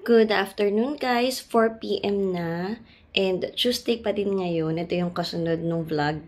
Good afternoon guys, 4 PM na. And Tuesday pa din ngayon. Ito yung kasunod nung vlog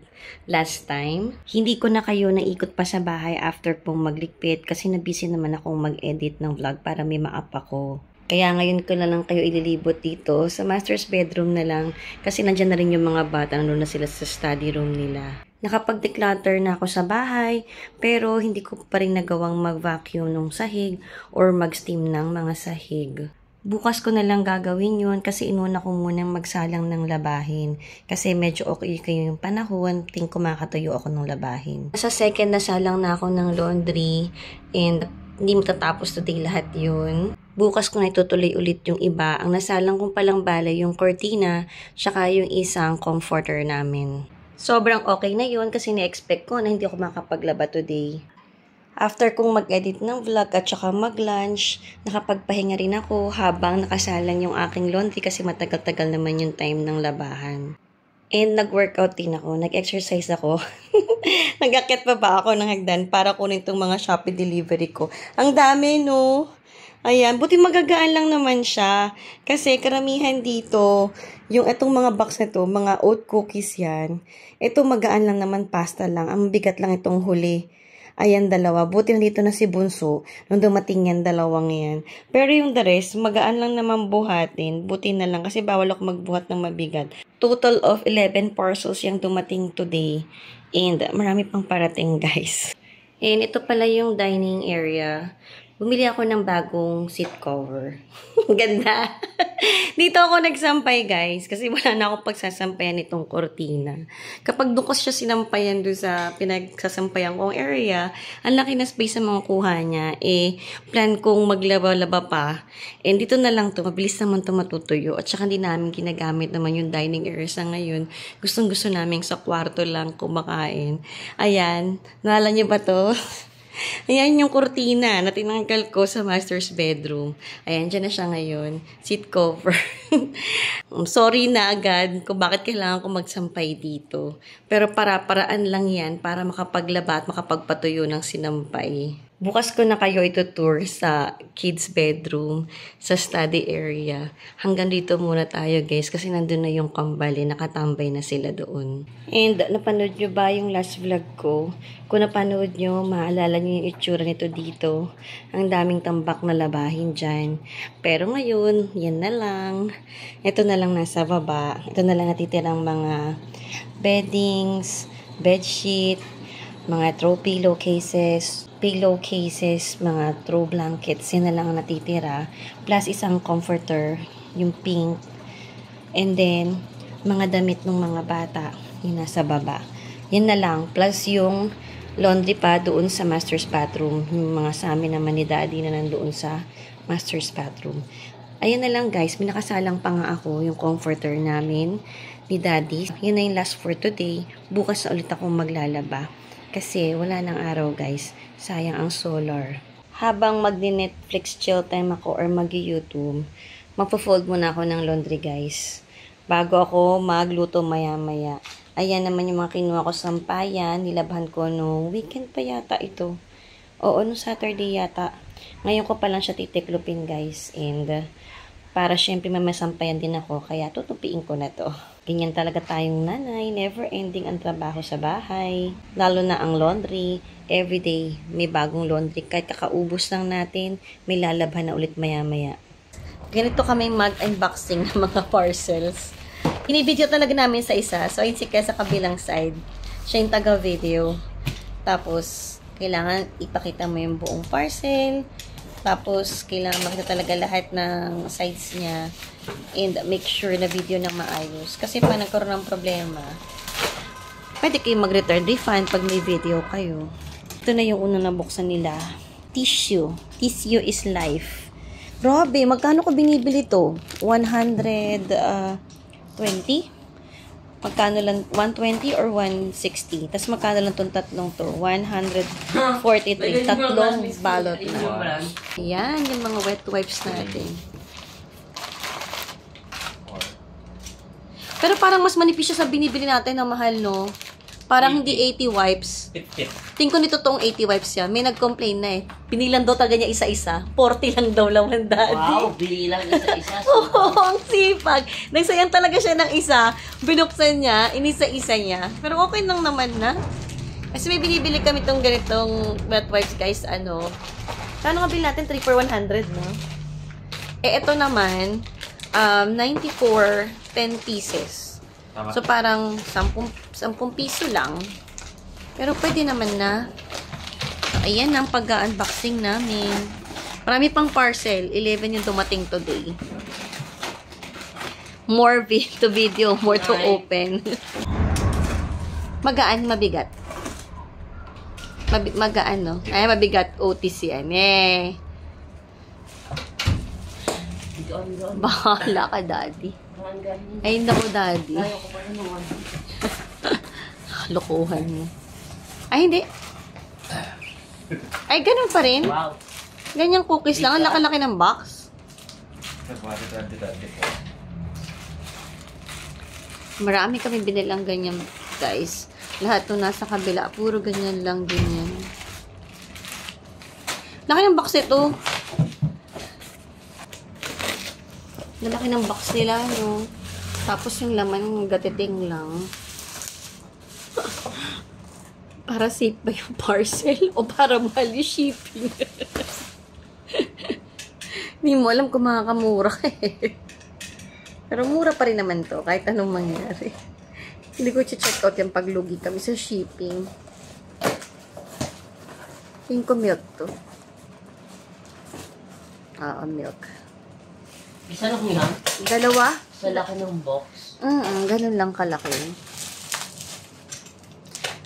last time. Hindi ko na kayo naikot pa sa bahay after pong magligpit kasi nabisi naman akong mag-edit ng vlog para may ma-up ako. Kaya ngayon ko na lang kayo ililibot dito sa master's bedroom na lang kasi nandyan na rin yung mga bata, nandun na sila sa study room nila. Nakapag-declutter na ako sa bahay pero hindi ko pa rin nagawang mag-vacuum ng sahig or mag-steam ng mga sahig. Bukas ko na lang gagawin yun kasi inuna ko munang magsalang ng labahin. Kasi medyo okay kayo yung panahon, ting kumakatayo ako ng labahin. Sa second na salang na ako ng laundry and hindi matatapos today lahat yun. Bukas ko na itutuloy ulit yung iba. Ang nasalang kong palang balay yung cortina, tsaka yung isang comforter namin. Sobrang okay na yun kasi na-expect ko na hindi ako makapaglaba today. After kong mag-edit ng vlog at saka mag-lunch, nakapagpahinga rin ako habang nakasalang yung aking laundry kasi matagal-tagal naman yung time ng labahan. And nag-workout din ako, nag-exercise ako. Nag-akit pa ba ako ng hagdan para kunin itong mga Shopee delivery ko. Ang dami, no? Ayan, buti magagaan lang naman siya. Kasi karamihan dito, yung itong mga box na to, mga oat cookies yan. Ito magaan lang naman, pasta lang. Ang bigat lang itong huli. Ayan, dalawa. Buti nandito na si Bunso. Nung dumating yan, dalawang yan. Pero yung the rest, magaan lang naman buhatin. Buti na lang kasi bawal ako magbuhat ng mabigat. Total of 11 parcels yung dumating today. And marami pang parating, guys. And ito pala yung dining area. Bumili ako ng bagong seat cover. Ganda. Dito ako nagsampay, guys. Kasi wala na akong pagsasampayan itong cortina. Kapag doon ko siya sinampayan doon sa pinagsasampayan kong area, ang laki na space na makukuha niya. Plan kong maglaba-laba pa. And dito na lang to, mabilis naman to matutuyo. At saka hindi namin ginagamit naman yung dining area sa ngayon. Gustong-gusto namin sa kwarto lang kumakain. Ayan. Naalala niyo ba to? Ayan yung kurtina na tinanggal ko sa master's bedroom. Ayan, dyan na siya ngayon. Seat cover. Sorry na agad kung bakit kailangan ko magsampay dito. Pero paraan lang yan para makapaglaba at makapagpatuyo ng sinampay. Bukas ko na kayo itutour sa kids bedroom, sa study area. Hanggang dito muna tayo, guys, kasi nandun na yung kambali, nakatambay na sila doon. And napanood nyo ba yung last vlog ko? Kung napanood nyo, maalala nyo yung itsura nito dito. Ang daming tambak na labahin dyan. Pero ngayon, yan na lang. Ito na lang nasa baba. Ito na lang natitirang mga beddings, bedsheet, mga throw pillow cases, mga throw blankets, yun na lang ang natitira. Plus isang comforter, yung pink. And then, mga damit ng mga bata, yun nasa baba. Yan na lang. Plus yung laundry pa doon sa master's bathroom. Yung mga sa amin naman ni daddy na nandoon sa master's bathroom. Ayan na lang, guys. May nakasalang pa nga ako, yung comforter namin ni daddy. Yun na yung last for today. Bukas na ulit akong maglalaba. Kasi wala nang araw, guys. Sayang ang solar. Habang mag-Netflix chill time ako or mag-YouTube, magpo-fold muna ako ng laundry, guys. Bago ako magluto maya-maya. Ayan naman yung mga kinuha ko sa sampayan. Nilabhan ko no weekend pa yata ito. Oo, no Saturday yata. Ngayon ko pa lang siya titiklopin, guys. And para syempre may masampayan din ako. Kaya tutupiin ko na to. Ganyan talaga tayong nanay. Never ending ang trabaho sa bahay. Lalo na ang laundry. Everyday may bagong laundry. Kahit kakaubos lang natin, may lalabhan na ulit maya-maya. Ganito kami mag-unboxing ng mga parcels. Binibideo talaga namin sa isa. So, ayun si Kaya sa kabilang side. Siya yung taga-video. Tapos, kailangan ipakita mo yung buong parcel. Tapos, kailangan makita talaga lahat ng sides niya. And make sure na video na maayos. Kasi pa nagkaroon ng problema, pwede kayo mag-return refund pag may video kayo. Ito na yung unang nabuksan nila. Tissue. Tissue is life. Grabe, magkano ko binibili to? 120? Magkano lang? 120 or 160? Tapos magkano lang itong tatlong to? 143. Tatlong balot na. Yan, yung mga wet wipes natin. Pero parang mas manipis siya sa binibili natin na mahal, no? Parang 80. Hindi 80 wipes. 50. Tingin ko nito tong 80 wipes siya. May nag-complain na eh. Pinilang daw talaga niya isa-isa. 40 lang daw laman, daddy. Wow, binilang isa-isa. Oo, ang sipag. Nagsayang talaga siya ng isa. Binuksan niya, inisa-isa niya. Pero okay lang naman na. Kasi may binibili kami tong ganitong wet wipes, guys. Ano nga bill natin? 3 for 100, no? Eh, ito naman, 94, 10 pieces. Tama. So, parang 10 piso lang. Pero pwede naman na. Ayan ang pag-unboxing namin. Marami pang parcel. 11 yung dumating today. More to video, more to open. Magaan, mabigat. Magaan, no? Ay, mabigat. OTC yan. Eh. Bahala ka, daddy. Ay, naku, daddy. Lokohan mo. Ay, hindi. Ay, ganun pa rin. Wow. Ganyang cookies lang. Ang laki-laki ng box. Marami kami binilang ganyan, guys. Lahat to nasa kabila. Puro ganyan lang din yan. Laki ng box ito. Lalaki ng box nila, no? Tapos yung laman, gatiting lang. Para safe ba yung parcel? O para mahal yung shipping? Hindi mo alam kung makakamura eh. Pero mura pa rin naman to, kahit anong mangyari. Hindi ko check out yung paglugi kami sa shipping. Tingin ko milk to. Milk. Isa lang yan? Dalawa? Sa laki ng box. Ganun lang kalaki.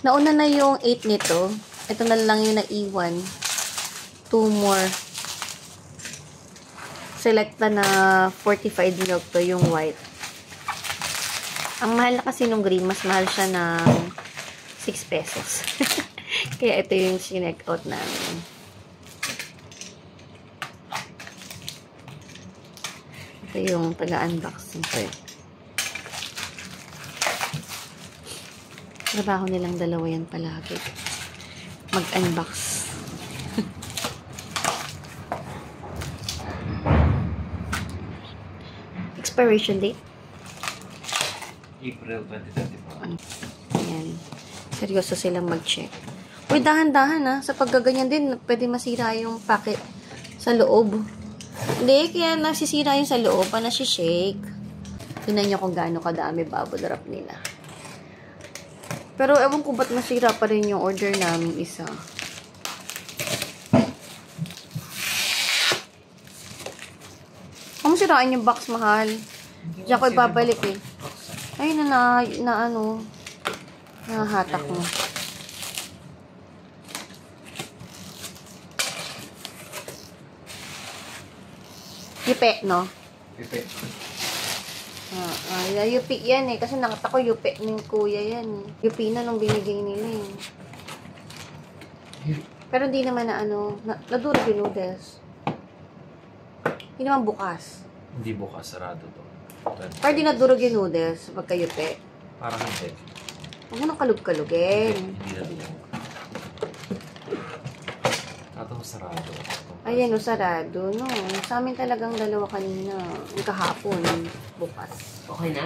Nauna na yung 8 nito. Ito na lang yung naiwan. 2 more. Selecta na 45 milk to yung white. Ang mahal na kasi nung green, mas mahal siya ng 6 pesos. Kaya ito yung sinek out namin. Ito yung taga-unboxing ko. Trabaho nilang dalawa yan palagi. Mag-unbox. Expiration date? April 2024. Ayan. Seryoso silang mag-check. Uy, dahan-dahan ha. Sa paggaganyan din, pwede masira yung packet sa loob. Hindi, kaya nasisira yung sa loob. Pa nasi-shake. Tingnan nyo kung gaano kadami bubble wrap nila. Pero ewan ko ba't masira pa rin yung order namin isa. Kung siraan yung box, mahal. Diyan ko ibabalik eh. Ay, nahahatak mo. Yupe, no? Yupe. Yupi yan eh. Kasi nakita ko yupi ng kuya yan. Yupi na nung binigay nila eh. Pero hindi naman nadurog yung noodles. Hindi naman bukas. Hindi bukas, sarado to. Pero di nadurog yung noodles pagka yupi. Parang hindi. Huwag mo nang kalug-kalugin. Hindi nadurog. Tatong sarado. Ayan, sarado, no? Sa amin talagang dalawa kanina. Yung kahapon, bukas. Okay na?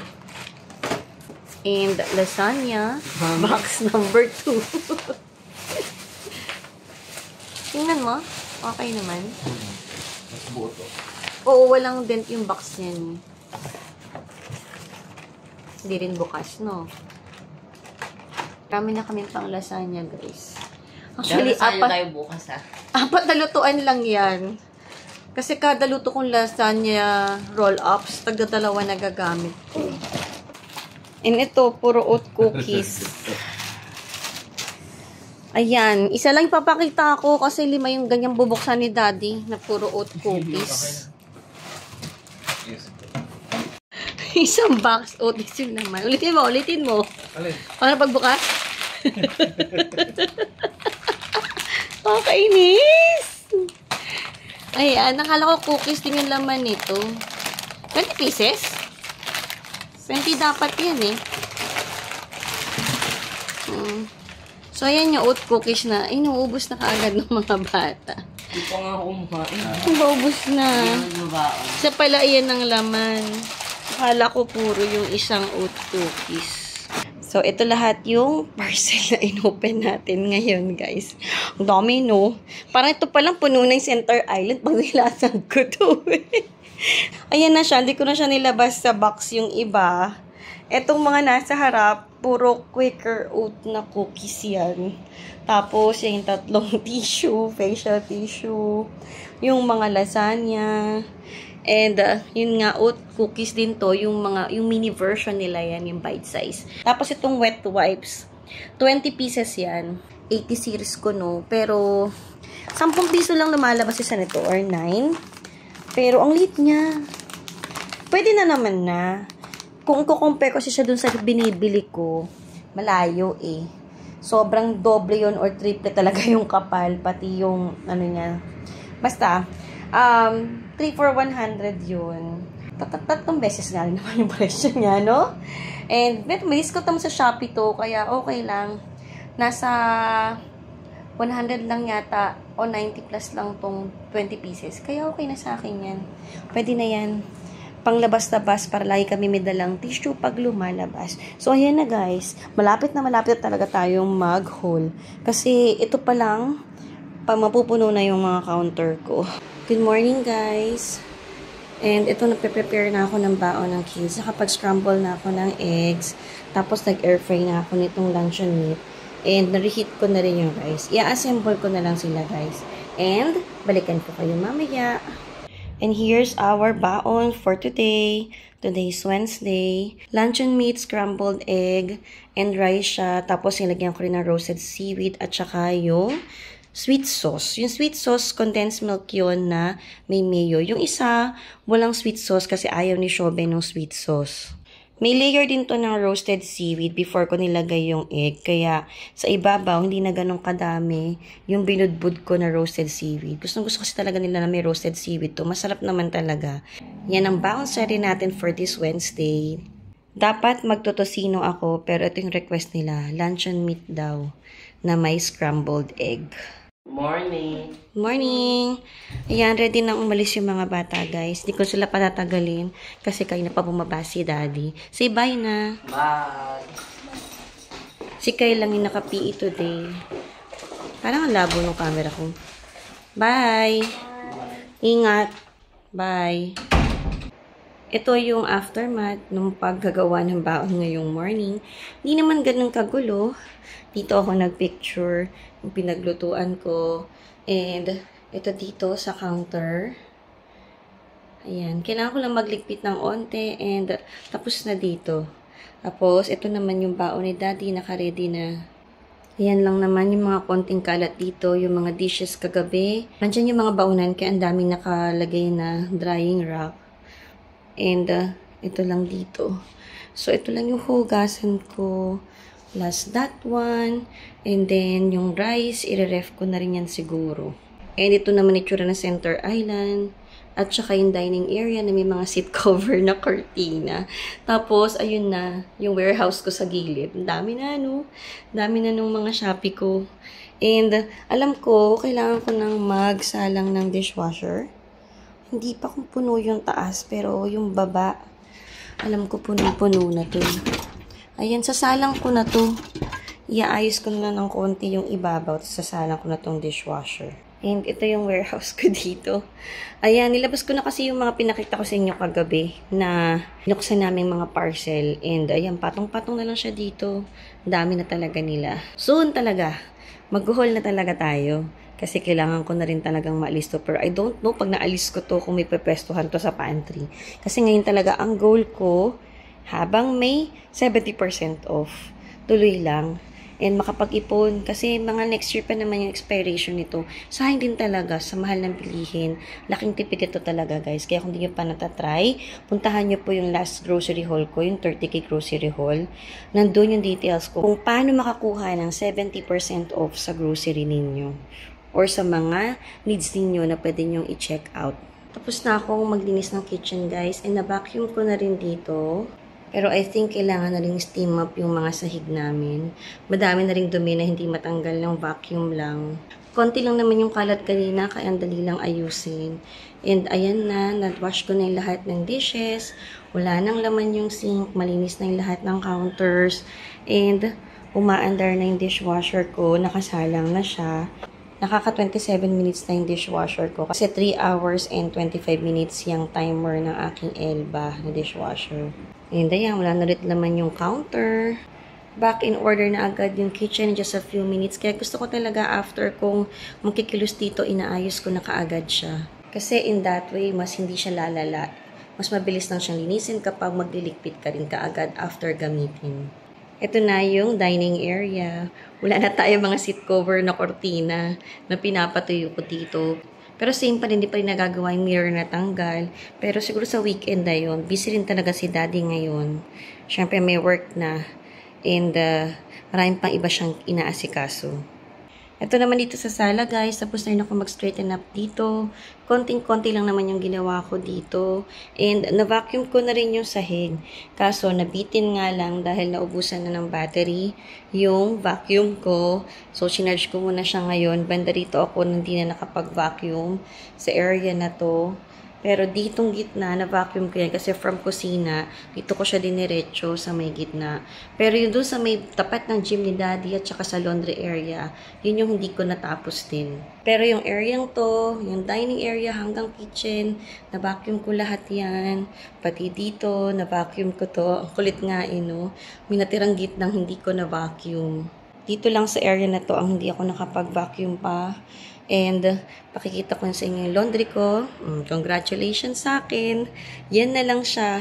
And lasagna, box number 2. Tingnan mo. Okay naman. Mas buo to. Oo, walang dent yung box niyan. Hindi rin bukas, no? Kami na kami pang lasagna, guys. Actually, tayo bukas ha. 4 na lutuan lang yan. Kasi kada luto kong lasagna roll-ups, tagdadalawa na gagamit ko. And ito, puro oat cookies. Ayan, isa lang ipapakita ko kasi 5 yung ganyang bubuksan ni Daddy na puro oat cookies. Isang box oats yun naman. Ulitin mo. Alin? Paano pagbukas? Kakainis! Ayan, nakala ko cookies din yung laman nito. 20 pieces? 20 dapat yan eh. So, ayan yung oat cookies na inuubos na kaagad ng mga bata. Hindi pa nga ako kumain. Inuubos na. Hindi mo ba? Sa pala, iyan ang laman. Akala ko puro yung isang oat cookies. So, ito lahat yung parcel na inopen natin ngayon, guys. Ang dami, no? Parang ito palang puno na yung Center Island pag nilasan ko to. Ayan na siya. Hindi ko na siya nilabas sa box yung iba. Etong mga nasa harap, puro Quaker oat na cookies yan. Tapos, yung tatlong tissue, facial tissue, yung mga lasagna, and yun nga, oat cookies din to, yung mini version nila yan, yung bite size. Tapos, itong wet wipes, 20 pieces yan. 80 series ko, no? Pero, 10 piso lang lumalabas isa nito, or 9. Pero, ang liit niya. Pwede na naman na. Kung kukumpare ko siya dun sa binibili ko, malayo eh. Sobrang doble yun or triple talaga yung kapal, pati yung, ano niya. Basta, 3 for 100 yun. Tatlong beses nga rin naman yung presyo niya, no? And, may discount naman sa Shopee to, kaya okay lang. Nasa 100 lang yata, o 90 plus lang tong 20 pieces. Kaya okay na sa akin yan. Pwede na yan. Panglabas-labas para lagi kami may dalang tissue pag lumalabas. So, ayan na guys. Malapit na talaga tayong mag-haul. Kasi ito pa lang, mapupuno na yung mga counter ko. Good morning guys. And ito, nagpe-prepare na ako ng baon ng kids. Nakapag-scramble na ako ng eggs. Tapos nag-air fry na ako nitong luncheon meat. And na-reheat ko na rin yung rice. I-assemble ko na lang sila guys. And balikan ko kayo mamaya. And here's our baon for today. Today's Wednesday. Luncheon meat, scrambled egg, and rice siya. Tapos nilagyan ko rin ng roasted seaweed at saka yung sweet sauce. Yung sweet sauce, condensed milk yun na may mayo. Yung isa, walang sweet sauce kasi ayaw ni Shobe ng sweet sauce. May layer din to ng roasted seaweed before ko nilagay yung egg. Kaya sa ibabaw, hindi na ganun kadami yung binudbud ko na roasted seaweed. Gusto kasi talaga nila na may roasted seaweed to. Masarap naman talaga. Yan ang baon sari natin for this Wednesday. Dapat magtotosino ako, pero ito yung request nila. Luncheon meat daw na may scrambled egg. Morning. Morning! Ayan, ready na umalis yung mga bata, guys. Hindi ko sila patatagalin kasi kayo na pa bumaba si Daddy. Say bye na. Bye. Si Kyle lang yung naka-PE today. Parang ang labo ng camera ko. Bye! Ingat! Bye! Ito yung aftermath ng paggagawa ng baon ngayong morning. Hindi naman ganun kagulo. Dito ako nagpicture yung pinaglutuan ko. And ito dito sa counter. Ayan. Kailangan ko lang magligpit ng onte. And tapos na dito. Tapos ito naman yung baon ni Daddy. Naka-ready na. Ayan lang naman yung mga konting kalat dito. Yung mga dishes kagabi. Nandiyan yung mga baonan. Kaya ang daming nakalagay na drying rack. And ito lang dito. So ito lang yung hugasan ko. Plus that one. And then, yung rice, i-ref ko na rin yan siguro. And ito naman itsura na Center Island. At saka yung dining area na may mga seat cover na cortina. Tapos, ayun na, yung warehouse ko sa gilid. Ang dami na, no? Dami na nung mga Shopee ko. And, alam ko, kailangan ko nang magsalang ng dishwasher. Hindi pa kung puno yung taas, pero yung baba, alam ko puno-puno na to. Ayan, sasalang ko na to. Iaayos ko na ng konti yung ibabaw. Sasalang ko na tong dishwasher. And ito yung warehouse ko dito. Ayan, nilabas ko na kasi yung mga pinakita ko sa inyo kagabi na binuksan namin mga parcel. And ayan, patong-patong na lang siya dito. Dami na talaga nila. Soon talaga, mag-haul na talaga tayo. Kasi kailangan ko na rin talagang maalis to. Pero I don't know pag naalis ko to kung may pepwestuhan to sa pantry. Kasi ngayon talaga ang goal ko, habang may 70% off, tuloy lang. And makapag-ipon. Kasi mga next year pa naman yung expiration nito. Sayang din talaga sa mahal ng bilihin. Laking tipid ito talaga guys. Kaya kung di nyo pa natatry, puntahan nyo po yung last grocery haul ko, yung 30k grocery haul. Nandun yung details ko kung paano makakuha ng 70% off sa grocery ninyo. Or sa mga needs ninyo na pwede nyong i-check out. Tapos na akong maglinis ng kitchen guys. And na-vacuum ko na rin dito. Pero I think kailangan na rin steam up yung mga sahig namin. Madami na rin dumi na hindi matanggal ng vacuum lang. Konti lang naman yung kalat kanina, kaya ang dali lang ayusin. And ayan na, na-wash ko na yung lahat ng dishes. Wala nang laman yung sink, malinis na yung lahat ng counters. And umaandar na yung dishwasher ko, nakasalang na siya. Nakaka 27 minutes na yung dishwasher ko. Kasi 3 hours and 25 minutes yung timer ng aking Elba na dishwasher. And ayan, wala na rin naman yung counter. Back in order na agad yung kitchen in just a few minutes. Kaya gusto ko talaga after kung magkikilos dito, inaayos ko na kaagad siya. Kasi in that way, mas hindi siya lalala. Mas mabilis lang siyang linisin kapag magliligpit ka rin kaagad after gamitin. Ito na yung dining area. Wala na tayo mga seat cover na kortina na pinapatuyo ko dito. Pero same pa rin, hindi pa rin nagagawa yung mirror na tanggal. Pero siguro sa weekend na yun, busy rin talaga si daddy ngayon. Siyempre may work na. And maraming pang iba siyang inaasikaso. Ito naman dito sa sala guys, tapos na rin ako mag-straighten up dito. Konting-konti lang naman yung ginawa ko dito. And na-vacuum ko na rin yung sahig. Kaso nabitin nga lang dahil naubusan na ng battery yung vacuum ko. So sinarge ko muna siya ngayon. Banda rito ako hindi na nakapag-vacuum sa area na to. Pero ditong gitna, na-vacuum ko yan kasi from kusina, dito ko siya diniretso sa may gitna. Pero yun doon sa may tapat ng gym ni daddy at saka sa laundry area, yun yung hindi ko natapos din. Pero yung area to, yung dining area hanggang kitchen, na-vacuum ko lahat yan. Pati dito, na-vacuum ko to. Ang kulit nga no? May natirang gitnang hindi ko na-vacuum. Dito lang sa area na to, ang hindi ako nakapag-vacuum pa. And pakikita ko sa inyo yung laundry ko. Congratulations sa akin. Yan na lang siya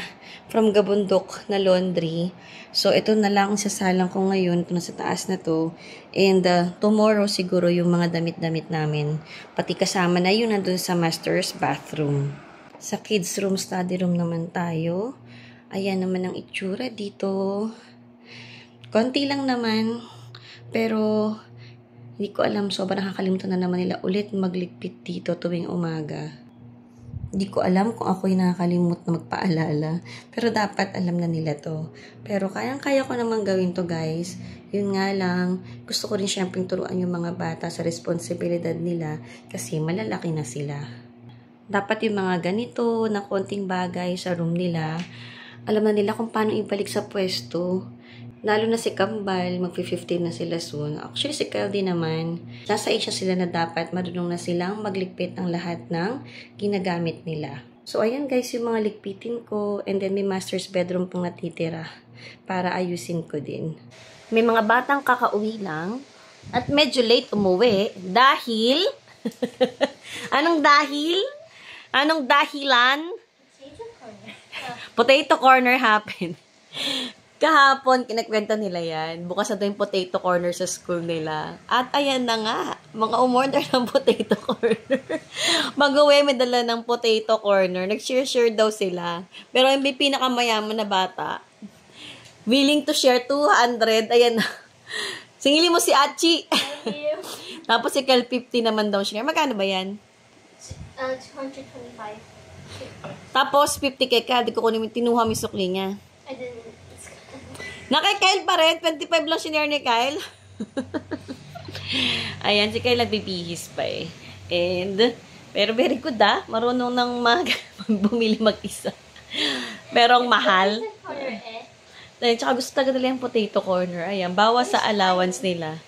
from Gabundok na laundry. So ito na lang sasalang ko ngayon. Ito na sa taas na to. And tomorrow siguro yung mga damit-damit namin. Pati kasama na yun nandun sa master's bathroom. Sa kids room, study room naman tayo. Ayan naman ang itsura dito. Konti lang naman. Pero hindi ko alam, sobrang nakakalimutan na naman nila ulit magligpit dito tuwing umaga. Hindi ko alam kung ako'y nakakalimut na magpaalala. Pero dapat alam na nila to. Pero kayang-kaya ko naman gawin to guys. Yun nga lang, gusto ko rin syempre turuan yung mga bata sa responsibilidad nila kasi malalaki na sila. Dapat yung mga ganito na konting bagay sa room nila, alam na nila kung paano ibalik sa pwesto. Lalo na si Kambal, mag-15 na sila soon. Actually, si Kyle din naman. Nasa age sila na dapat marunong na silang magligpit ng lahat ng ginagamit nila. So, ayan guys, yung mga ligpitin ko. And then, may master's bedroom pong natitira para ayusin ko din. May mga batang kakauwi lang at medyo late umuwi dahil... Anong dahil? Anong dahilan? Potato corner happened. Kahapon, kinakwento nila yan. Bukas na yung potato corner sa school nila. At ayan na nga, mga umorder ng potato corner. Mag-uwi, may dala ng potato corner. Nag-share daw sila. Pero yung pinakamayaman na bata, willing to share 200. Ayan na. Singili mo si Achi. Tapos si Kel 50 naman daw share. Magkano ba yan? 225. Tapos 50 kay Kel. Di ko kunin, tinuha mo yung sukli niya. I didn't. Kay Kyle pa rin. 25 lang sinare ni Kyle. Ayan, si Kyle nagbibihis pa eh. Pero very good marunong nang bumili mag-isa. Pero ang mahal. Tsaka gusto talaga nila yung potato corner. Ayan, bawas sa allowance nila.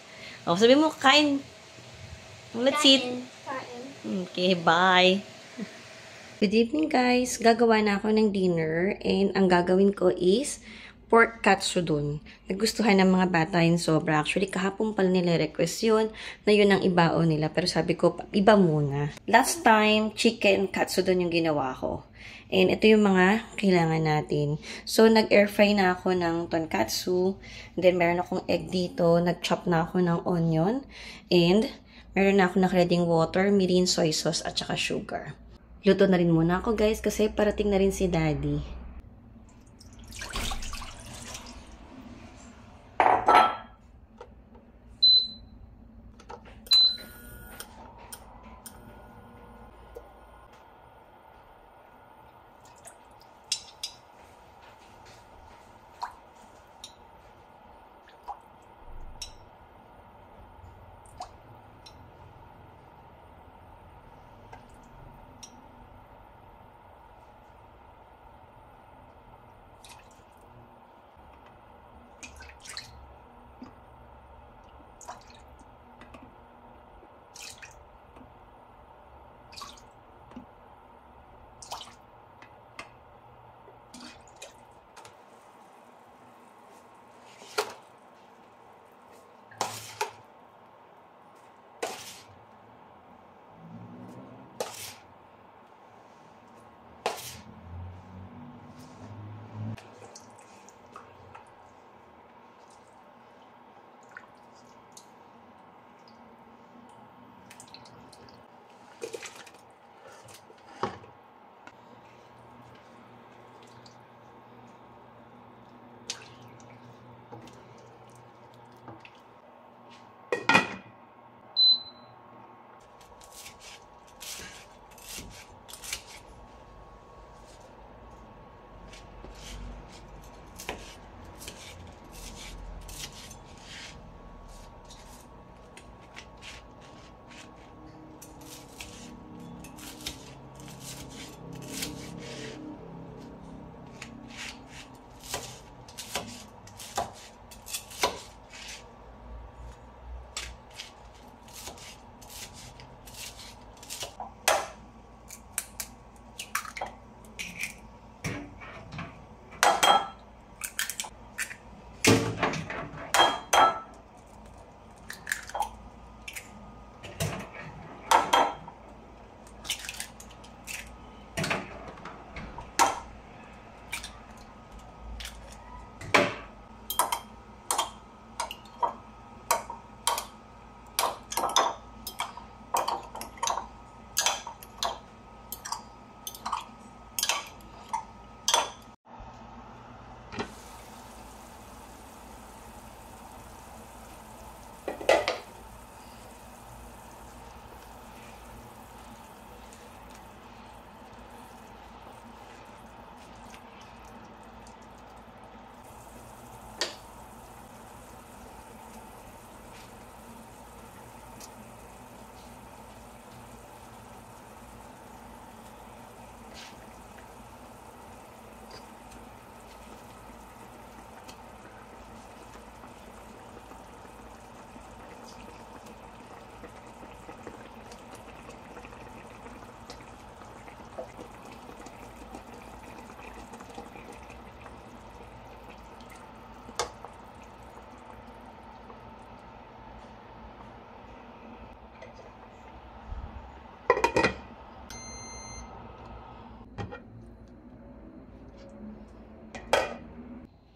O, sabi mo, kain. Let's eat. Okay, bye. Good evening guys. Gagawa na ako ng dinner. And ang gagawin ko is pork katsudon. Nagustuhan ng mga bata yun sobra. Actually, kahapon pala nila request yun na yun ang ibaon nila. Pero sabi ko, iba muna. Last time, chicken katsudon yung ginawa ko. And ito yung mga kailangan natin. So, nag-air fry na ako ng tonkatsu. And then, meron akong egg dito. Nag-chop na ako ng onion. And, meron na ako nakareding water, mirin, soy sauce, at saka sugar. Luto na rin muna ako guys kasi parating na rin si daddy.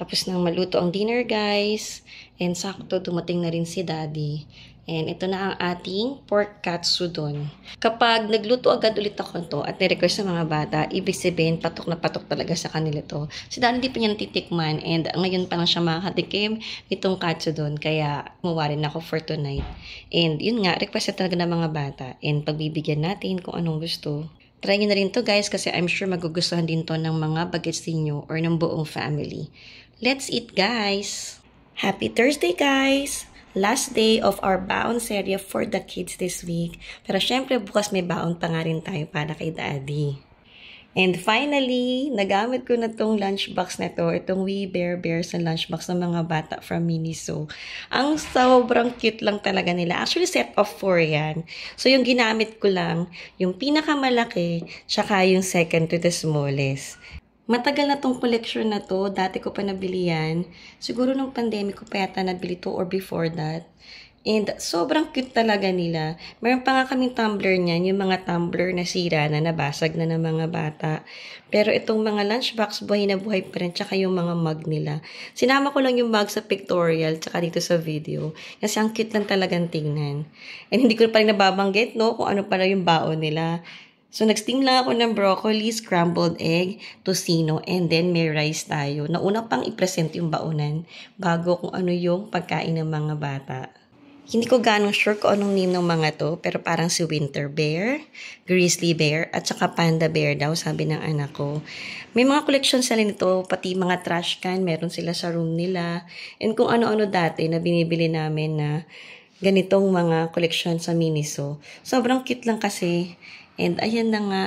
Tapos nang maluto ang dinner, guys. And sakto, dumating na rin si Daddy. And ito na ang ating pork katsudon. Kapag nagluto agad ulit ako to at nirequest sa mga bata, ibig sabihin, patok na patok talaga sa kanila to. Si Daddy hindi pa niya natitikman and ngayon pa lang siya makakatikim itong katsudon. Kaya gumawa rin ako for tonight. And yun nga, request talaga ng mga bata. And pagbibigyan natin kung anong gusto. Try nyo na rin to, guys, kasi I'm sure magugustuhan din to ng mga bagets ninyo or ng buong family. Let's eat, guys! Happy Thursday, guys! Last day of our baon serye for the kids this week. Pero syempre, bukas may baon pa nga rin tayo para kay Daddy. And finally, nagamit ko na tong lunchbox na to. Itong We Bear Bears na lunchbox ng mga bata from Miniso. Ang sobrang cute lang talaga nila. Actually, set of 4 yan. So, yung ginamit ko lang, yung pinakamalaki, tsaka yung second to the smallest. Matagal na tong collection na to. Dati ko pa nabili yan. Siguro nung pandemic ko pa yata nabili to or before that. And sobrang cute talaga nila. Meron pa nga kaming tumbler niyan, yung mga tumbler na sira na nabasag na ng mga bata. Pero itong mga lunchbox, buhay na buhay pa rin, tsaka yung mga mug nila. Sinama ko lang yung mug sa pictorial, tsaka dito sa video. Kasi ang cute lang talagang tingnan. And hindi ko pa rin nababanggit, no, kung ano pala yung baon nila. So, nag-steam lang ako ng broccoli, scrambled egg, tocino, and then may rice tayo. Nauna pang i-present yung baonan bago kung ano yung pagkain ng mga bata. Hindi ko ganong sure kung anong name ng mga to, pero parang si Winter Bear, Grizzly Bear, at saka Panda Bear daw, sabi ng anak ko. May mga collection sila nito, pati mga trash can, meron sila sa room nila. And kung ano-ano dati na binibili namin na ganitong mga collection sa Miniso. Sobrang cute lang kasi. And ayan na nga,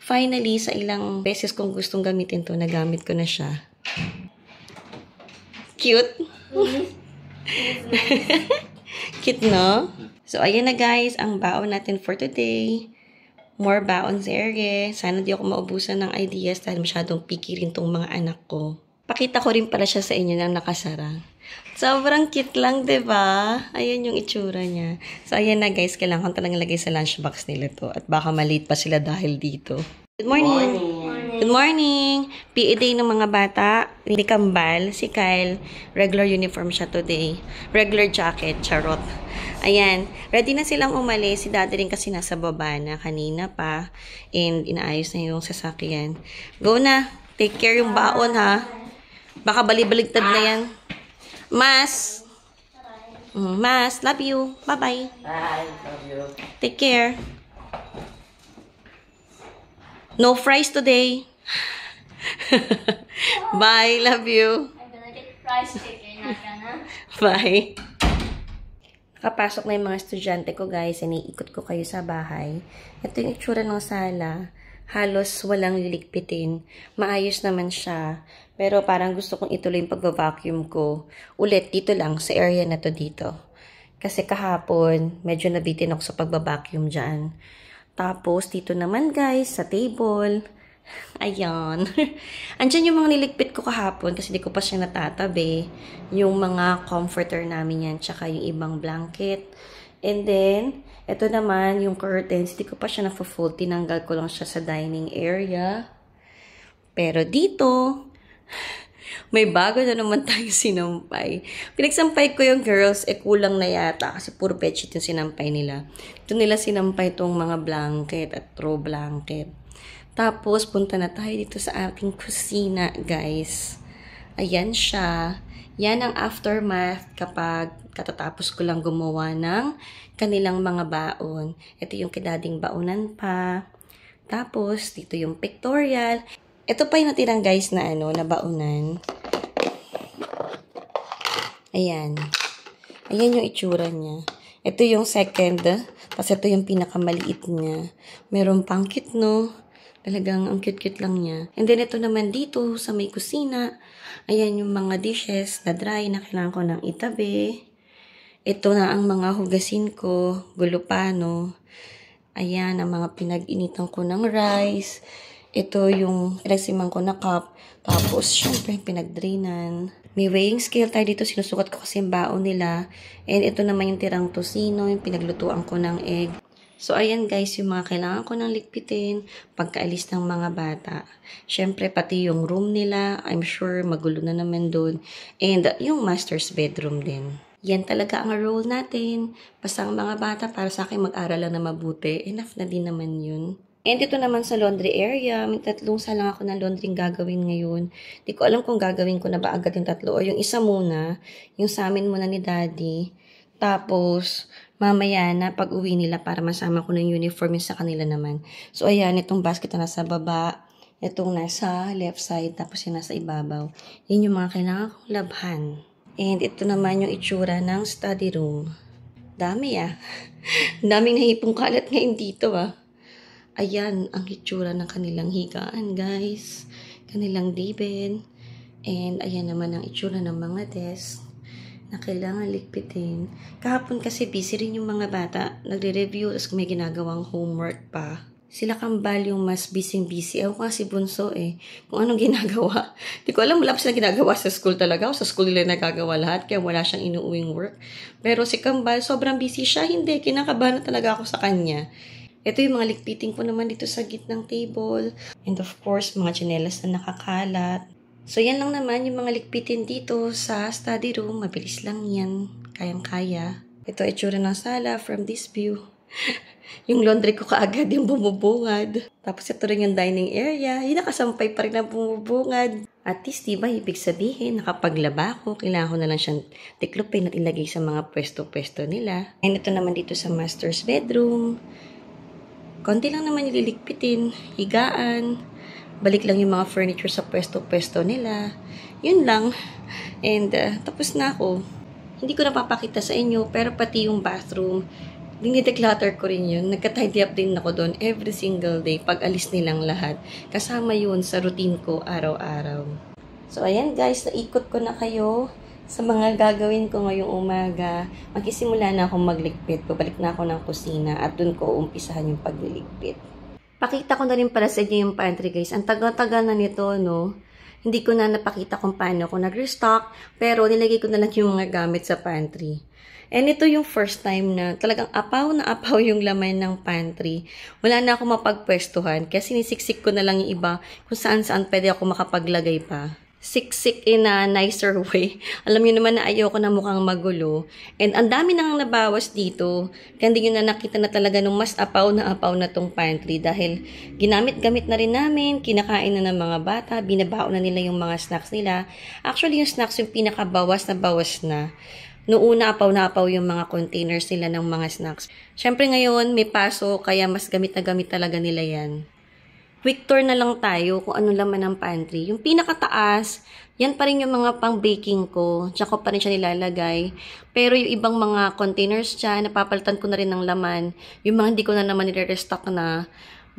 finally, sa ilang beses kong gustong gamitin to, nagamit ko na siya. Cute? Cute, no? So, ayan na guys, ang baon natin for today. More baon serye. Sana di ako maubusan ng ideas dahil masyadong picky rin tong mga anak ko. Pakita ko rin pala siya sa inyo ng nakasara. Sobrang cute lang, diba? Ayan yung itsura niya. So, ayan na guys. Kailangan ko talagang lagay sa lunchbox nila to. At baka maliit pa sila dahil dito. Good morning! Good morning! PE day ng mga bata. Hindi kambal. Si Kyle, regular uniform siya today. Regular jacket. Charot. Ayan. Ready na silang umalis. Si Daddy rin kasi nasa baba na kanina pa. And inaayos na yung sasakyan. Go na! Take care yung baon, ha? Baka balibaligtad na yan. Mas, love you. Bye-bye. Bye, love you. Take care. No fries today. Bye, love you. I'm gonna get fried chicken. Not gonna. Bye. Kapasok na yung mga estudyante ko, guys. Iniikot ko kayo sa bahay. Ito yung itsura ng sala. Halos walang lilikpitin. Maayos naman siya. Pero parang gusto kong ituloy yung pag-vacuum ko. Ulit, dito lang, sa area na to dito. Kasi kahapon, medyo nabitin ako sa pag-vacuum dyan. Tapos, dito naman guys, sa table. Ayan. Andyan yung mga niligpit ko kahapon kasi di ko pa siya natatabi. Yung mga comforter namin yan, tsaka yung ibang blanket. And then, ito naman, yung curtains, di ko pa siya na-fold. Tinanggal ko lang siya sa dining area. Pero dito, may bago na naman tayo sinampay. Pinagsampay ko yung girls, kulang na yata kasi puro bedsheet yung sinampay nila. Ito nila sinampay itong mga blanket at throw blanket. Tapos, punta na tayo dito sa ating kusina, guys. Ayan siya. Yan ang aftermath kapag katatapos ko lang gumawa ng kanilang mga baon. Ito yung kinading baonan pa. Tapos, dito yung pictorial. Ito pa yung natirang guys na na baonan. Ayan. Ayan yung itsura niya. Ito yung second. Tapos ito yung pinakamaliit niya. Meron pang cute, no? Talagang ang cute-cute lang niya. And then ito naman dito sa may kusina. Ayan yung mga dishes na dry na kailangan ko ng itabi. Ito na ang mga hugasin ko. Gulupano. Ayan ang mga pinag-initan ko ng rice. Ito yung pinagsimang ko na cup. Tapos, syempre, pinagdrainan. May weighing scale tayo dito. Sinusukat ko kasi yung baon nila. And ito naman yung tirang tocino. Yung pinaglutuan ko ng egg. So, ayan guys, yung mga kailangan ko ng ligpitin pagkaalis ng mga bata. Syempre, pati yung room nila, I'm sure magulo na naman doon. And yung master's bedroom din. Yan talaga ang role natin. Basta ang mga bata para sa akin mag-aral lang na mabuti. Enough na din naman yun. And ito naman sa laundry area, may 3 lang ako ng laundry gagawin ngayon. Di ko alam kung gagawin ko na ba agad yung 3 o yung isa muna, yung sa amin muna ni Daddy. Tapos, mamaya na pag uwi nila para masama ko ng uniform sa kanila naman. So, ayan, itong basket na nasa baba, itong nasa left side, tapos yung nasa ibabaw. Yan yung mga kailangan kong labhan. And ito naman yung itsura ng study room. Dami daming nahipong kalat ngayon dito Ayan, ang itsura ng kanilang higaan, guys. Kanilang dibin. And ayan naman ang itsura ng mga desk na kailangan ligpitin. Kahapon kasi busy rin yung mga bata. Nagre-review, tapos may ginagawang homework pa. Sila kambal yung mas busy-busy. Ewan ko nga si Bunso kung anong ginagawa. Di ko alam, wala pa sila ginagawa sa school talaga. O sa school nila nagagawa lahat, kaya wala siyang inuuwing work. Pero si Kambal, sobrang busy siya. Hindi, kinakabahan na talaga ako sa kanya. Ito yung mga ligpitin ko naman dito sa gitnang table. And of course, mga tsinelas na nakakalat. So, yan lang naman yung mga ligpitin dito sa study room. Mabilis lang yan. Kayang-kaya. Ito itsura ng sala from this view. Yung laundry ko kaagad yung bumubungad. Tapos ito rin yung dining area. Yung nakasampay pa rin ang bumubungad. At least, diba, ibig sabihin, nakapaglaba ko. Kailangan ko na lang siyang tiklopin at ilagay sa mga pwesto-pwesto nila. And ito naman dito sa master's bedroom. Konti lang naman nililigpitin, higaan, balik lang yung mga furniture sa pwesto-pwesto nila. Yun lang. And tapos na ako. Hindi ko napapakita sa inyo, pero pati yung bathroom, dinideclutter ko rin yun. Nagka-tidy up din ako doon every single day pag alis nilang lahat. Kasama yun sa routine ko araw-araw. So ayan guys, naikot ko na kayo sa mga gagawin ko ngayong umaga. Magsisimula na akong magligpit. Babalik na ako ng kusina at dun ko umpisahan yung pagliligpit. Pakita ko na rin para sa inyo yung pantry guys. Ang tagal-tagal na nito, no? Hindi ko na napakita kung paano ako nag-restock, pero nilagay ko na lang yung mga gamit sa pantry. And ito yung first time na talagang apaw na apaw yung laman ng pantry. Wala na ako mapagpwestuhan, kaya sinisiksik ko na lang yung iba kung saan-saan pwede ako makapaglagay pa. Siksik in a nicer way. Alam niyo naman na ayoko na mukhang magulo. And ang dami nang nabawas dito. Kaya hindi nyo na nakita na talaga nung mas apaw na tong pantry. Dahil ginamit-gamit na rin namin, kinakain na ng mga bata, binabao na nila yung mga snacks nila. Actually, yung snacks yung pinakabawas na. Noong una, apaw na apaw yung mga containers nila ng mga snacks. Siyempre ngayon, may paso, kaya mas gamit na gamit talaga nila yan. Quick tour na lang tayo kung ano laman ng pantry. Yung pinakataas, yan pa rin yung mga pang-baking ko. Diyan ko pa rin siya nilalagay. Pero yung ibang mga containers dyan, napapalitan ko na rin ng laman. Yung mga hindi ko na naman nire-restock na,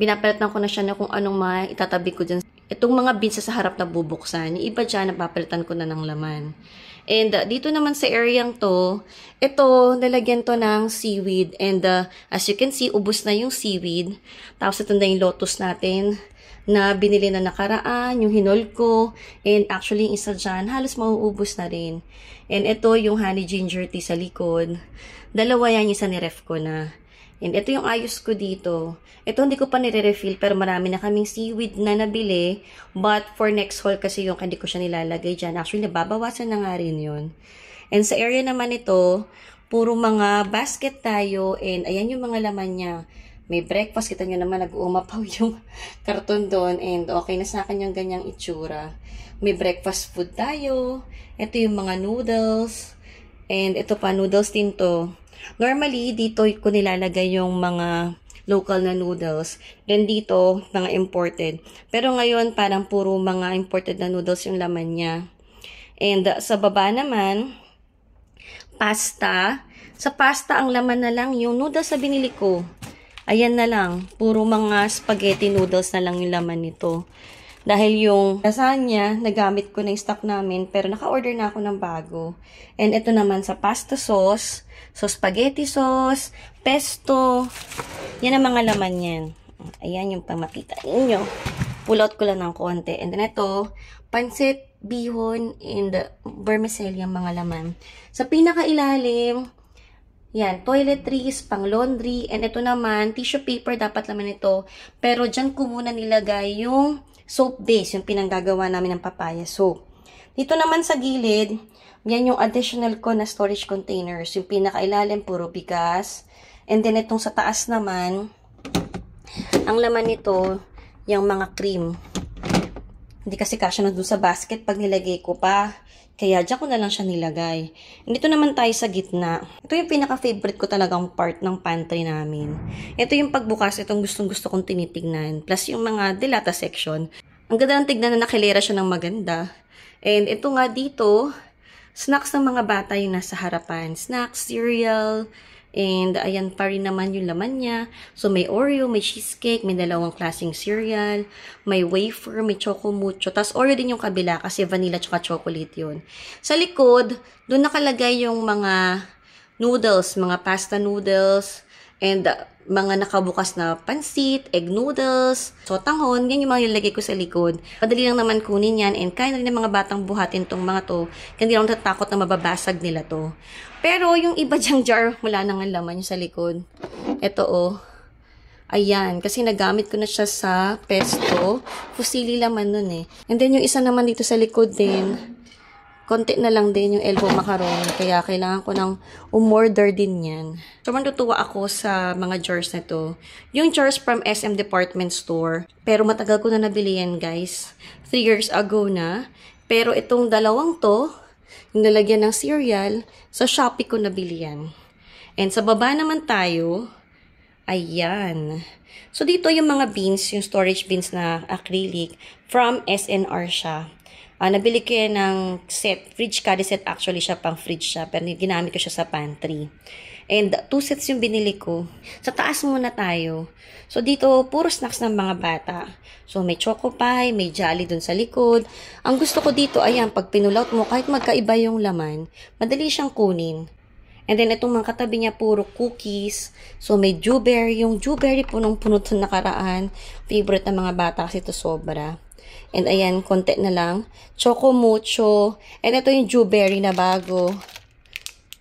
binapalitan ko na siya na kung anong maitatabi ko dyan. Itong mga bins sa harap na bubuksan, yung iba dyan, napapalitan ko na ng laman. And dito naman sa areang to, ito, nalagyan to ng seaweed. And as you can see, ubos na yung seaweed. Tapos ito na yung lotus natin na binili na nakaraan, yung hinol ko. And actually, yung isa dyan, halos mauubos na rin. And ito, yung honey ginger tea sa likod. Dalawa yan, isa ni-ref ko na. And ito yung ayos ko dito. Ito hindi ko pa nire-refill pero marami na kaming seaweed na nabili. But for next haul kasi yung hindi ko siya nilalagay dyan. Actually, nababawasan na nga rin yun. And sa area naman ito, puro mga basket tayo. And ayan yung mga laman niya. May breakfast. Kita nyo naman, nag-uumapaw yung karton doon. And okay na sa akin yung ganyang itsura. May breakfast food tayo. Ito yung mga noodles. And ito pa, noodles din to. Normally, dito ko nilalagay yung mga local na noodles. Then dito, mga imported. Pero ngayon, parang puro mga imported na noodles yung laman niya. And sa baba naman, pasta. Sa pasta, ang laman na lang yung noodles na binili ko. Ayan na lang. Puro mga spaghetti noodles na lang yung laman nito. Dahil yung lasagna, nagamit ko na yung stock namin, pero naka-order na ako ng bago. And ito naman sa pasta sauce, so spaghetti sauce, pesto, yan ang mga laman yan. Ayan yung pamakita ninyo. Pull out ko lang ng konti. And then ito, pansit, bihon, and vermicelli yung mga laman. Sa pinakailalim, Yan, toiletries, pang laundry, and ito naman, tissue paper, dapat naman ito. Pero dyan ko muna nilagay yung soap base, yung pinanggagawa namin ng papaya soap. Dito naman sa gilid, yan yung additional ko na storage containers. Yung pinakailalim, puro bigas. And then itong sa taas naman, ang laman nito, yung mga cream. Hindi kasi kasya na doon sa basket pag nilagay ko pa. Kaya dyan ko na lang siya nilagay. And dito naman tayo sa gitna. Ito yung pinaka-favorite ko talagang part ng pantry namin. Ito yung pagbukas, itong gustong-gusto kong tinitignan. Plus yung mga dilata section. Ang ganda ng tignan na nakilera siya ng maganda. And ito nga dito, snacks ng mga bata yung nasa harapan. Snacks, cereal, and ayan pa rin naman yung laman niya. So, may Oreo, may cheesecake, may dalawang klaseng cereal, may wafer, may choco mucho. Tapos, Oreo din yung kabila kasi vanilla tsaka chocolate yun. Sa likod, doon nakalagay yung mga noodles, mga pasta noodles, and mga nakabukas na pansit, egg noodles, sotanghon, yan yung mga nilagay ko sa likod. Madali lang naman kunin yan, and kaya na rin ng mga batang buhatin tong mga to, hindi lang natatakot na mababasag nila to. Pero yung iba dyang jar, wala nang laman yung sa likod. Ito oh. Ayan, kasi nagamit ko na siya sa pesto. Fusili laman nun eh. And then yung isa naman dito sa likod din, konti na lang din yung elbow macaroni. Kaya kailangan ko ng umorder din yan. So, matutuwa ako sa mga jars na to. Yung jars from SM Department Store. Pero matagal ko na nabili yan, guys. 3 years ago na. Pero itong dalawang to, yung lalagyan ng cereal, sa Shopee ko nabili yan. And sa baba naman tayo, ayan. So, dito yung mga beans, yung storage beans na acrylic, from SNR siya. Nabili ko yan ng set, fridge caddy set actually siya, pang fridge siya, pero ginamit ko siya sa pantry. And 2 sets yung binili ko. Sa taas muna tayo. So, dito, puro snacks ng mga bata. So, may choco pie, may jelly dun sa likod. Ang gusto ko dito, ayan, pag pinulaut mo, kahit magkaiba yung laman, madali siyang kunin. And then, itong mga katabi niya, puro cookies. So, may dewberry. Yung dewberry, punong-puno sa nakaraan. Favorite ng mga bata kasi ito sobra. And ayan, konti na lang. Choco mucho. And ito yung dewberry na bago.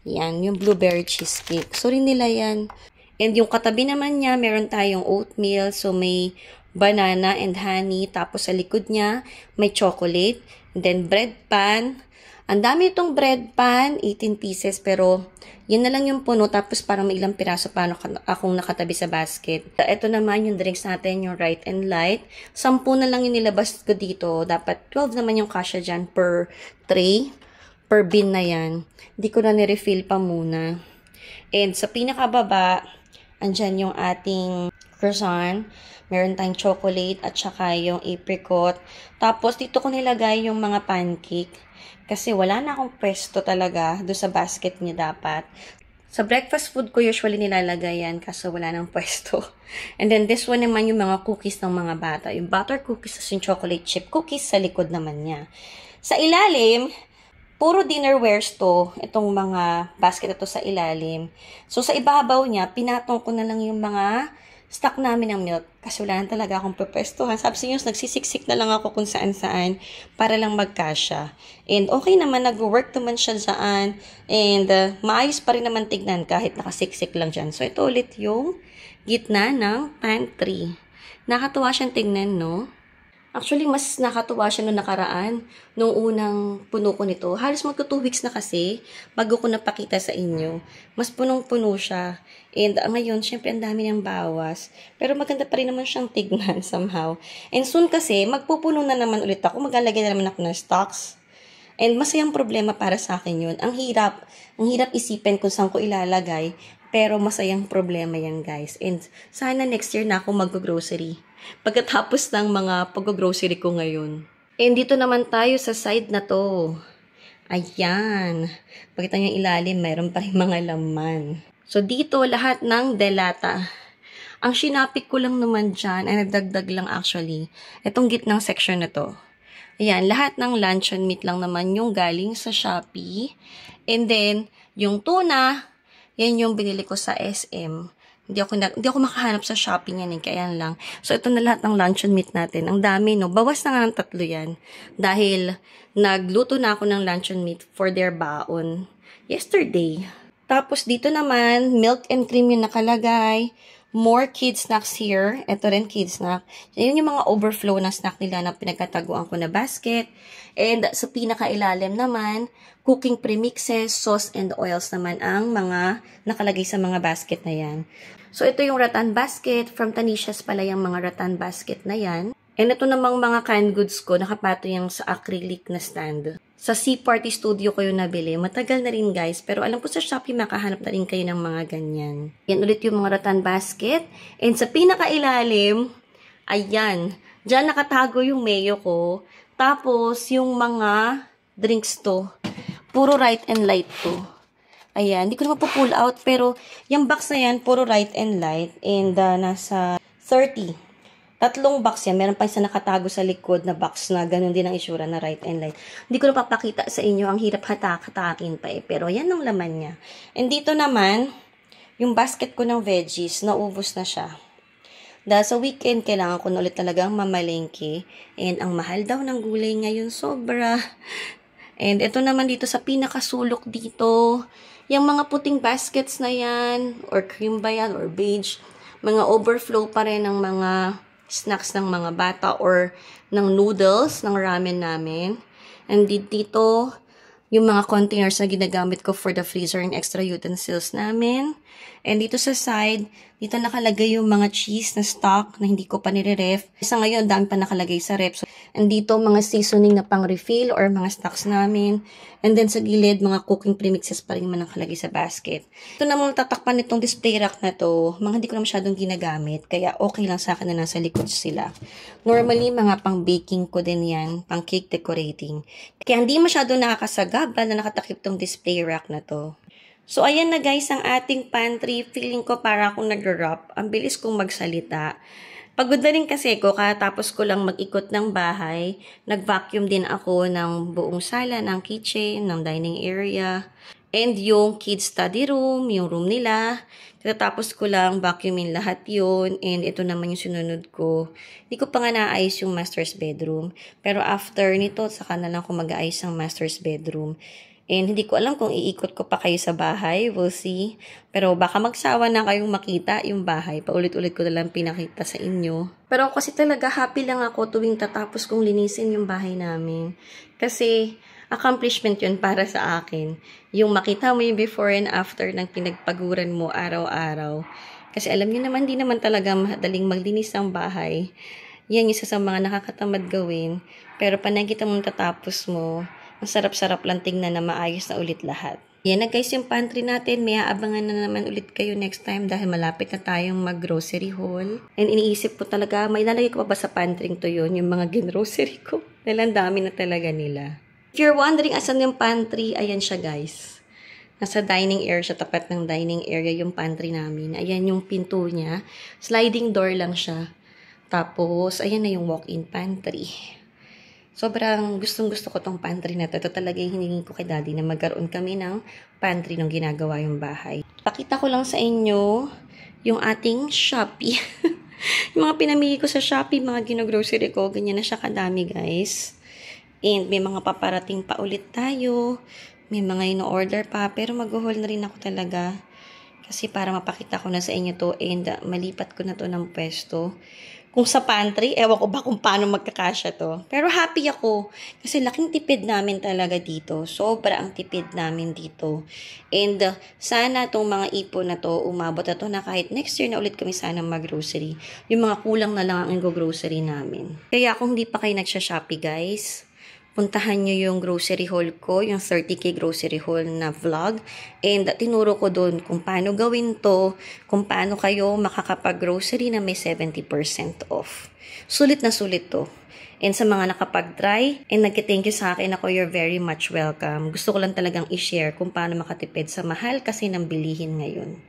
Yan, yung blueberry cheesecake. So, rin nila yan. And yung katabi naman niya, meron tayong oatmeal. So, may banana and honey. Tapos, sa likod niya, may chocolate. And then, bread pan. Ang dami itong bread pan, 18 pieces. Pero, yun na lang yung puno. Tapos, parang may ilang piraso pa akong nakatabi sa basket. Ito naman yung drinks natin, yung Right and Light. 10 na lang yung nilabas ko dito. Dapat 12 naman yung kasya dyan per tray. Per bin na yan. Hindi ko na nirefill pa muna. And sa pinakababa, andyan yung ating croissant. Meron tayong chocolate at saka yung apricot. Tapos dito ko nilagay yung mga pancake. Kasi wala na akong pwesto talaga doon sa basket niya dapat. Sa breakfast food ko usually nilalagay yan kasi wala nang pwesto. And then this one naman yung mga cookies ng mga bata. Yung butter cookies at yung chocolate chip cookies sa likod naman niya. Sa ilalim, puro dinnerwares to, itong mga basket ito sa ilalim. So, sa ibabaw niya, pinatong ko na lang yung mga stock namin ng milk. Kasi wala na talaga akong pwestuhan. Sabi sa inyo, nagsisiksik na lang ako kung saan-saan para lang magkasya. And okay naman, nag-work naman siya dyan. And maayos pa rin naman tignan kahit nakasiksik lang dyan. So, ito ulit yung gitna ng pantry. Nakatuwa siyang tignan, no? Actually, mas nakatuwa siya nung nakaraan. Nung unang puno ko nito. Halos magto 2 weeks na kasi bago ko napakita sa inyo. Mas punong-puno siya. And ngayon, syempre, ang dami niyang bawas. Pero maganda pa rin naman siyang tignan somehow. And soon kasi, magpupuno na naman ulit ako. Maglalagay na naman ako ng stocks. And masayang problema para sa akin yun. Ang hirap isipin kung saan ko ilalagay. Pero masayang problema yan, guys. And sana next year na ako mag-grocery. Pagkatapos ng mga pag-grocery ko ngayon. And dito naman tayo sa side na to. Ayan. Pakita nyo yung ilalim, mayroon pa rin mga laman. So, dito lahat ng delata. Ang sinapit ko lang naman dyan, ay nagdagdag lang actually, itong gitnang section na to. Ayan, lahat ng luncheon meat lang naman yung galing sa Shopee. And then, yung tuna, yan yung binili ko sa SM. Hindi ako makahanap sa Shopee yan, kaya lang. So, ito na lahat ng luncheon meat natin. Ang dami, no? Bawas na nga ng 3 yan. Dahil, nagluto na ako ng luncheon meat for their baon. Yesterday. Tapos dito naman, milk and cream yung nakalagay. More kid snacks here. Ito rin kid snack. Yun yung mga overflow ng snack nila na pinagkataguan ko na basket. And sa pinakailalim naman, cooking premixes, sauce, and oils naman ang mga nakalagay sa mga basket na yan. So ito yung rattan basket. From Tanicia's pala yung mga rattan basket na yan. And ito namang mga canned goods ko, nakapato yung sa acrylic na stand. Sa Sea Party Studio ko yung nabili. Matagal na rin guys, pero alam ko sa Shopee makahanap na rin kayo ng mga ganyan. Yan ulit yung mga rattan basket. And sa pinakailalim, ayan, dyan nakatago yung mayo ko. Tapos yung mga drinks to, puro Right and Light to. Ayan, hindi ko na mapupull out, pero yung box na yan, puro Right and Light. And nasa 30. Tatlong box yan. Meron pa isa nakatago sa likod na box na ganun din ang isura na Right and Light. Hindi ko na papakita sa inyo. Ang hirap hatak-hatakin pa eh. Pero yan ang laman niya. And dito naman, yung basket ko ng veggies, naubos na siya. Dahil sa weekend, kailangan ko na ulit talagang mamalengke. And ang mahal daw ng gulay ngayon, sobra. And ito naman dito sa pinakasulok dito, yung mga puting baskets na yan, or cream ba yan, or beige, mga overflow pa rin ng mga snacks ng mga bata or ng noodles ng ramen namin. And dito, yung mga containers na ginagamit ko for the freezer and extra utensils namin. And dito sa side, dito nakalagay yung mga cheese na stock na hindi ko pa nire-ref. Sa ngayon, dami pa nakalagay sa ref. So, and dito, mga seasoning na pang-refill or mga stocks namin. And then sa gilid, mga cooking premixes pa rin naman nakalagay sa basket. Ito namang tatakpan nitong display rack na to, mga hindi ko na masyadong ginagamit. Kaya okay lang sa akin na nasa likod sila. Normally, mga pang-baking ko din yan, pang-cake decorating. Kaya hindi masyadong nakakasagabal na nakatakip tong display rack na to. So, ayan na guys, ang ating pantry. Feeling ko para akong nag-wrap. Ang bilis kong magsalita. Pagod na rin kasi ko, katapos ko lang mag-ikot ng bahay. Nag-vacuum din ako ng buong sala, ng kitchen, ng dining area. And yung kids study room, yung room nila. Tapos ko lang vacuumin lahat yun. And ito naman yung sinunod ko. Hindi ko pa nga naayos yung master's bedroom. Pero after nito, saka na lang ko mag-aayos ang master's bedroom. And hindi ko alam kung iikot ko pa kayo sa bahay. We'll see. Pero baka magsawa na kayong makita yung bahay. Paulit-ulit ko na lang pinakita sa inyo. Pero kasi talaga happy lang ako tuwing tatapos kong linisin yung bahay namin. Kasi accomplishment yun para sa akin. Yung makita mo yung before and after ng pinagpaguran mo araw-araw. Kasi alam niyo naman, di naman talaga madaling maglinis ang bahay. Yan isa sa mga nakakatamad gawin. Pero pag nakita mo tatapos mo, ang sarap-sarap lang tingnan na maayos na ulit lahat. Yan na guys yung pantry natin. May aabangan na naman ulit kayo next time dahil malapit na tayong mag-grocery haul. And iniisip ko talaga, may lalagay ko pa ba sa pantry to yun, yung mga gin-grocery ko? Dahil ang dami na talaga nila. If you're wondering asan yung pantry, ayan siya guys. Nasa dining area siya, tapat ng dining area yung pantry namin. Ayan yung pinto niya. Sliding door lang siya. Tapos, ayan na yung walk-in pantry. Sobrang gustong-gusto ko tong pantry na to. Ito talaga yung hiningi ko kay daddy na magkaroon kami ng pantry nung ginagawa yung bahay. Pakita ko lang sa inyo yung ating Shopee. Yung mga pinamili ko sa Shopee, mga gino-grocery ko, ganyan na siya kadami guys. And may mga paparating pa ulit tayo. May mga ino-order pa. Pero mag-haul na rin ako talaga. Kasi para mapakita ko na sa inyo to and malipat ko na to ng pwesto. Kung sa pantry, ewan ko ba kung paano magkakasya to. Pero happy ako. Kasi laking tipid namin talaga dito. Sobra ang tipid namin dito. And sana itong mga ipon na to, umabot na to na kahit next year na ulit kami sana mag-grocery. Yung mga kulang na lang ang grocery namin. Kaya kung hindi pa kayo nagsha-Shopee guys, puntahan nyo yung grocery haul ko, yung 30K grocery haul na vlog. And tinuro ko doon kung paano gawin to, kung paano kayo makakapag-grocery na may 70% off. Sulit na sulit to. And sa mga nakapag-try, and nag-thank you sa akin ako, you're very much welcome. Gusto ko lang talagang i-share kung paano makatipid sa mahal kasi ng bilihin ngayon.